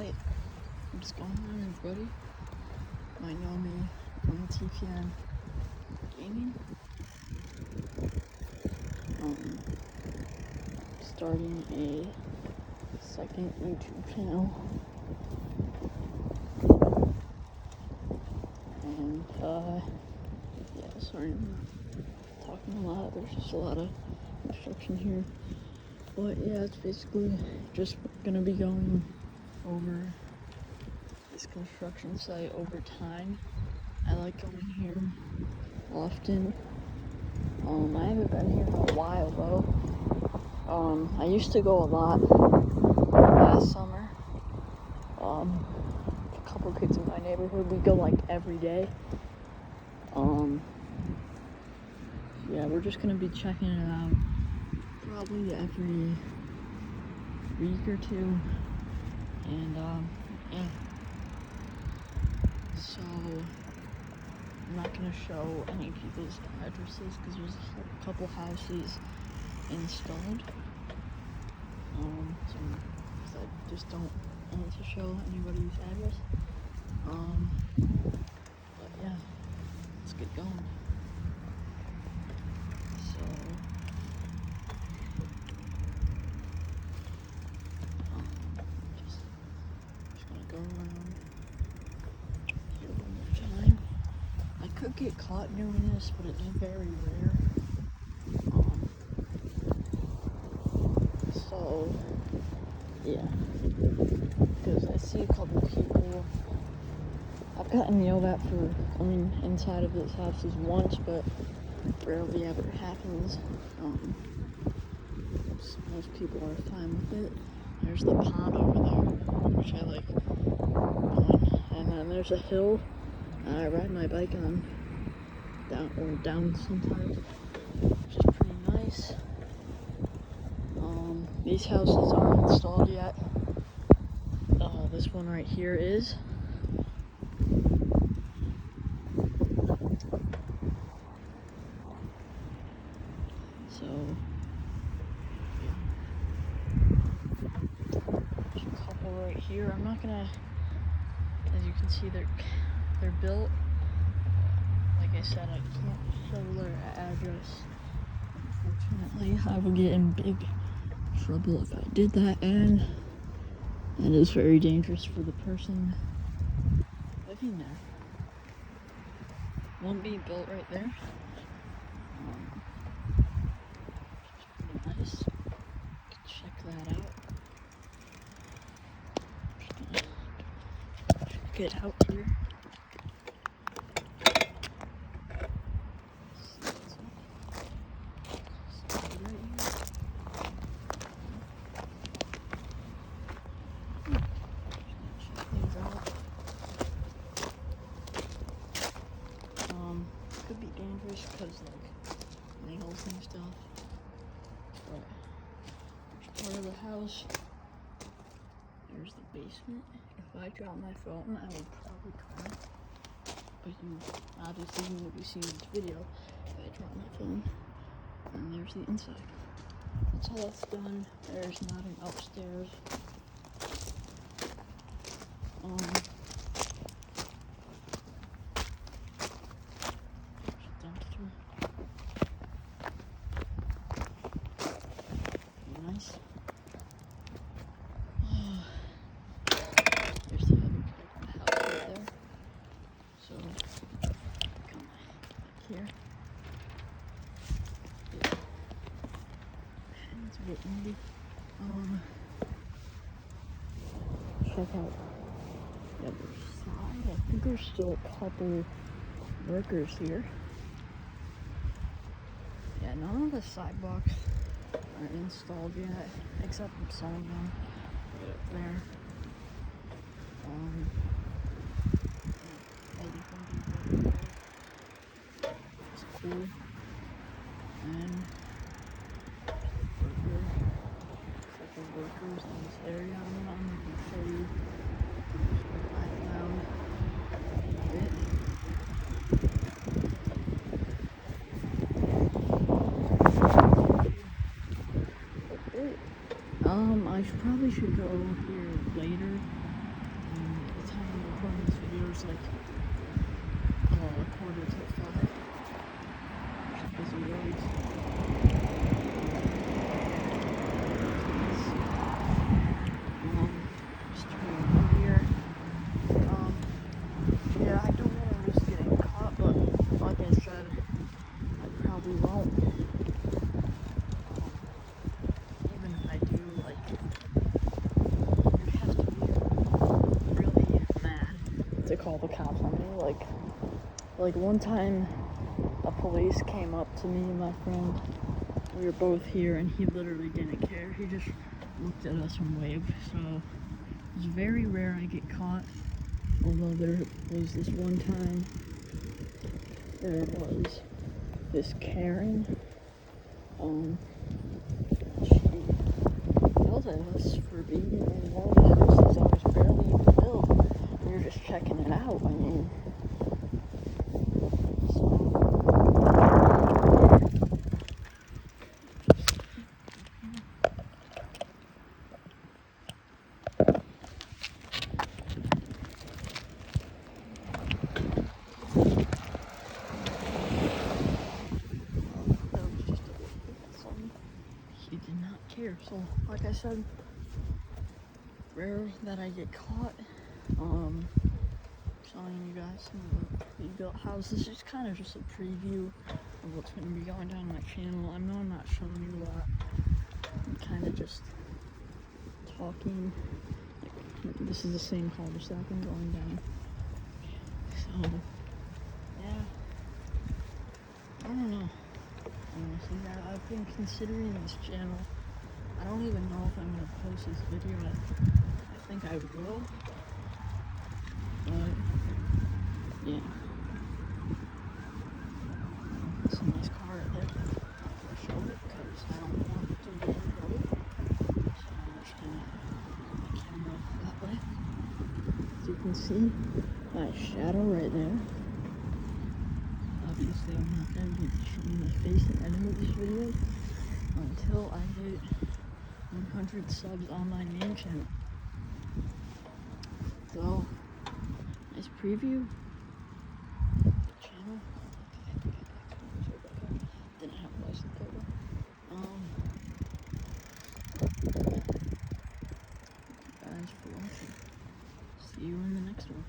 Hey, what's going on, everybody? Might know me from TPN Gaming. Starting a second YouTube channel. And, yeah, sorry I'm talking a lot. There's just a lot of construction here. But, yeah, it's basically just gonna be going over this construction site over time. I like going here often. I haven't been here in a while though. I used to go a lot last summer. A couple kids in my neighborhood, we go like every day. Yeah, we're just gonna be checking it out probably every week or two. And yeah. So I'm not gonna show any people's addresses because there's a couple houses installed. So I just don't want to show anybody's address. But yeah, let's get going. So just gonna go around here one more time. I could get caught doing this, but it's very rare. So yeah, because I see a couple people. I've gotten yelled at for going inside of this house once, but rarely ever happens. Most people are fine with it. There's the pond over there, which I like going. And then there's a hill I ride my bike on down sometimes, which is pretty nice. These houses aren't installed yet. This one right here is. So, yeah. There's a couple right here. I'm not gonna, as you can see, they're built. Like I said, I can't show their address. Unfortunately, I would get in big trouble if I did that, and it is very dangerous for the person living there. One being built right there. It's pretty nice. You can check that out. Just get out here. Could be dangerous because like nails and stuff. But there's part of the house. There's the basement. If I drop my phone, I would probably cry. But you obviously wouldn't be seeing this video if I drop my phone. And there's the inside. That's all that's done. There's not an upstairs. Nice. There's the other part of the house right there. So come back here. Yeah. It's a bit windy. Check out the other side. I think there's still a couple workers here. Yeah, none of the sidewalks are installed yet, except for some of them right up there. It's cool. And workers in this area. I'm not going to show you around a bit. I probably should go here later time I'm recording this video is like 4:45. Busy roads. Just turning over here. Yeah, I don't want to risk getting caught, but like I said, I probably won't. Even if I do, like, you'd have to be really mad to call the cops on me. Like one time, a police came up to me and my friend. We were both here, and he literally didn't care. He just looked at us and waved. So it's very rare I get caught. Although there was this one time, there was this Karen. She yelled at us for being in one of the houses that was barely even built. We were just checking it out. I mean, he did not care. So, like I said, rare that I get caught. Showing you guys some of the pre-built houses. It's kind of just a preview of what's going to be going down my channel. I know I'm not showing you a lot. I'm kind of just talking. This is the same cul-de-sac I'm going down. So, yeah. I don't know. Honestly, I've been considering this channel. I don't even know if I'm going to post this video. I think I will. But, yeah. It's a nice car right there. I'll show it because I don't want to get in trouble. So I'm just going to put my camera that way. As you can see, my shadow right there. Obviously, I'm not going to be showing my face at the end of this video until I hit 100 subs on my main channel. So, nice preview. Channel. Didn't have a license plate though. Guys, for watching. See you in the next one.